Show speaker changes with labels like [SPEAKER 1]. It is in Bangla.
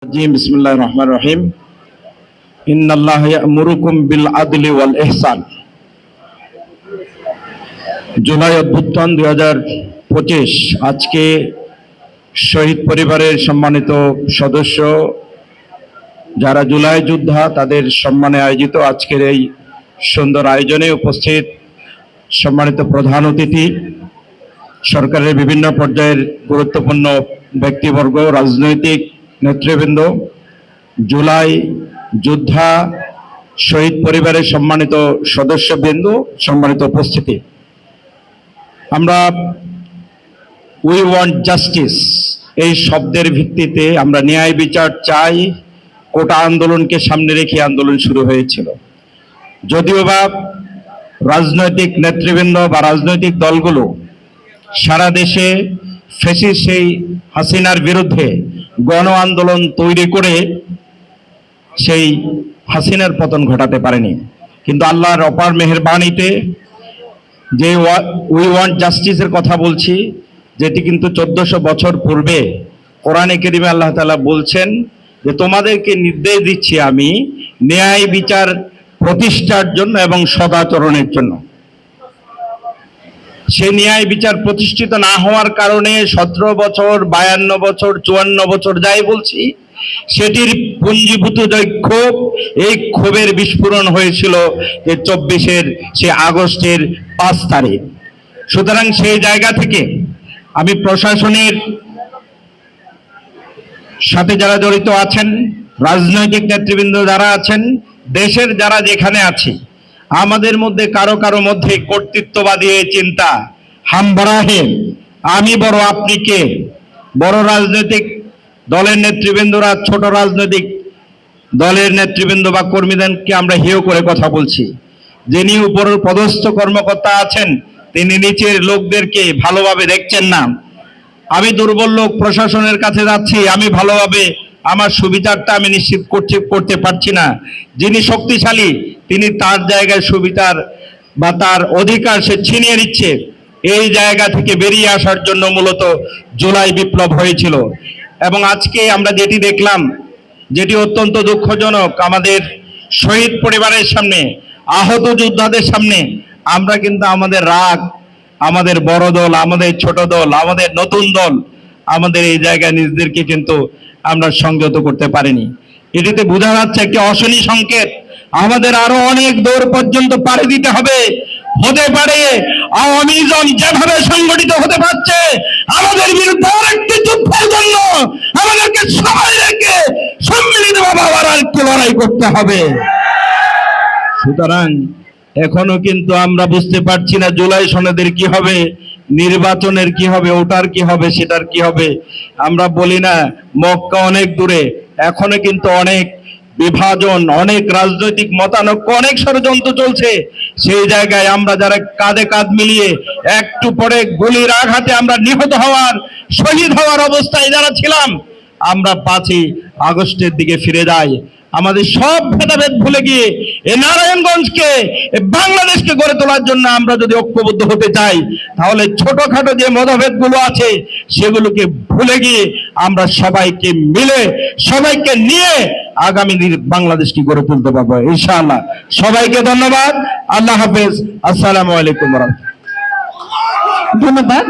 [SPEAKER 1] বিসমিল্লাহির রহমানির রহিম। ইন্নাল্লাহা ইয়া'মুরুকুম বিল আদলি ওয়াল ইহসান। জুলাই অভ্যুত্থান 2025 আজকে শহীদ পরিবারের সম্মানিত সদস্য যারা জুলাই যোদ্ধা তাদের সম্মানে আয়োজিত আজকের এই সুন্দর আয়োজনে উপস্থিত সম্মানিত প্রধান অতিথি, সরকারের বিভিন্ন পর্যায়ের গুরুত্বপূর্ণ ব্যক্তিবর্গ, রাজনৈতিক নেতৃবৃন্দ, জুলাই যোদ্ধা শহীদ পরিবারের সম্মানিত সদস্যবৃন্দ, সম্মানিত উপস্থিতি, আমরা উই ওয়ান্ট জাস্টিস এই শব্দের ভিত্তিতে আমরা ন্যায় বিচার চাই কোটা আন্দোলনকে সামনে রেখে আন্দোলন শুরু হয়েছিল। যদিও বা রাজনৈতিক নেতৃবৃন্দ বা রাজনৈতিক দলগুলো সারা দেশে ফ্যাসিস্ট সেই হাসিনার বিরুদ্ধে গণ আন্দোলন তৈরি করে সেই হাসিনার পতন ঘটাতে পারেনি, কিন্তু আল্লাহর অপার মেহেরবানিতে যে উই ওয়ান্ট জাস্টিসের কথা বলছি, যেটি কিন্তু 1400 বছর পূর্বে কোরআনে কারিমে আল্লাহ তাআলা বলছেন যে তোমাদেরকে নির্দেশ দিচ্ছি আমি ন্যায় বিচার প্রতিষ্ঠার জন্য এবং সদাচরণের জন্য। সেই ন্যায় বিচার প্রতিষ্ঠিত না হওয়ার কারণে 17 বছর, 52 বছর, 54 বছর যাই বলছি, সেটির পুঞ্জীভূত যে ক্ষোভ, এই ক্ষোভের বিস্ফোরণ হয়েছিল যে 24 সে আগস্টের 5 তারিখ। সুতরাং সেই জায়গা থেকে আমি প্রশাসনের সাথে যারা জড়িত আছেন, রাজনৈতিক নেতৃবৃন্দ যারা আছেন, দেশের যারা যেখানে আছে, আমাদের মধ্যে কারো কারো মধ্যে কর্তৃত্ববাদী চিন্তা, হাম বড়া হে, আমি বড় আপনি কে, বড় রাজনৈতিক দলের নেতৃবৃন্দরা ছোট রাজনৈতিক দলের নেতৃবৃন্দ বা কর্মীদেরকে আমরা হেয় করে কথা বলছি। যিনি উপরের পদস্থ কর্মকর্তা আছেন তিনি নিচের লোকদেরকে ভালোভাবে দেখছেন না। আমি দুর্বল লোক প্রশাসনের কাছে যাচ্ছি, আমি ভালোভাবে আমার সুবিচারটা আমি নিশ্চিত করতে পারছি না। যিনি শক্তিশালী তিনি তার জায়গায় সুবিচার বা তার অধিকার সে ছিনিয়ে নিচ্ছে। এই জায়গা থেকে বেরিয়ে আসার জন্য মূলত জুলাই বিপ্লব হয়েছিল। এবং আজকে আমরা যেটি দেখলাম, যেটি অত্যন্ত দুঃখজনক, আমাদের শহীদ পরিবারের সামনে, আহত যোদ্ধাদের সামনে আমরা কিন্তু আমাদের রাগ, আমাদের বড় দল, আমাদের ছোট দল, আমাদের নতুন দল, আমাদের এই জায়গায় নিজেদেরকে কিন্তু আমরা সংযত করতে পারিনি। এটিতে বোঝা যাচ্ছে একটি অশনি সংকেত। আমাদের আরো অনেক দূর পর্যন্ত পাড়ি দিতে হবে। হতে পারে আওয়ামী লীগ যেভাবে সংগঠিত হতে পারছে, আমাদের বিরুদ্ধে আরেকটি যুদ্ধের জন্য আমাদেরকে সবাইকে সম্মিলিতভাবে আবার আরেকটি লড়াই করতে হবে। সুতরাং এখনো কিন্তু আমরা বুঝতে পারছি না জুলাই সনদের কি হবে, নির্বাচনের কি হবে, ওটার কি হবে, সেটার কি হবে। আমরা বলি না মক্কা অনেক দূরে, এখনো কিন্তু অনেক বিভাজন, অনেক রাজনৈতিক মতানৈক্য, অনেক ষড়যন্ত্র চলছে। সেই জায়গায় আমরা যারা কাঁধে কাঁধ মিলিয়ে একটু পরে গুলির আঘাতে আমরা নিহত হওয়ার, শহীদ হওয়ার অবস্থায় যারা ছিলাম, আমরা 5ই আগস্টের দিকে ফিরে যাই। আমাদের সব ভেদাভেদ ভুলে গিয়ে এই নারায়ণগঞ্জকে, বাংলাদেশকে গড়ে তোলার জন্য আমরা যদি ঐক্যবদ্ধ হতে চাই, তাহলে ছোটখাটো যে মতভেদগুলো আছে সেগুলোকে ভুলে গিয়ে আমরা সবাইকে মিলে, সবাইকে নিয়ে আগামী দিন বাংলাদেশকে গড়ে তুলতে পারবো ইনশাআল্লাহ। সবাইকে ধন্যবাদ। আল্লাহ হাফেজ। আসসালামু আলাইকুম।
[SPEAKER 2] ধন্যবাদ।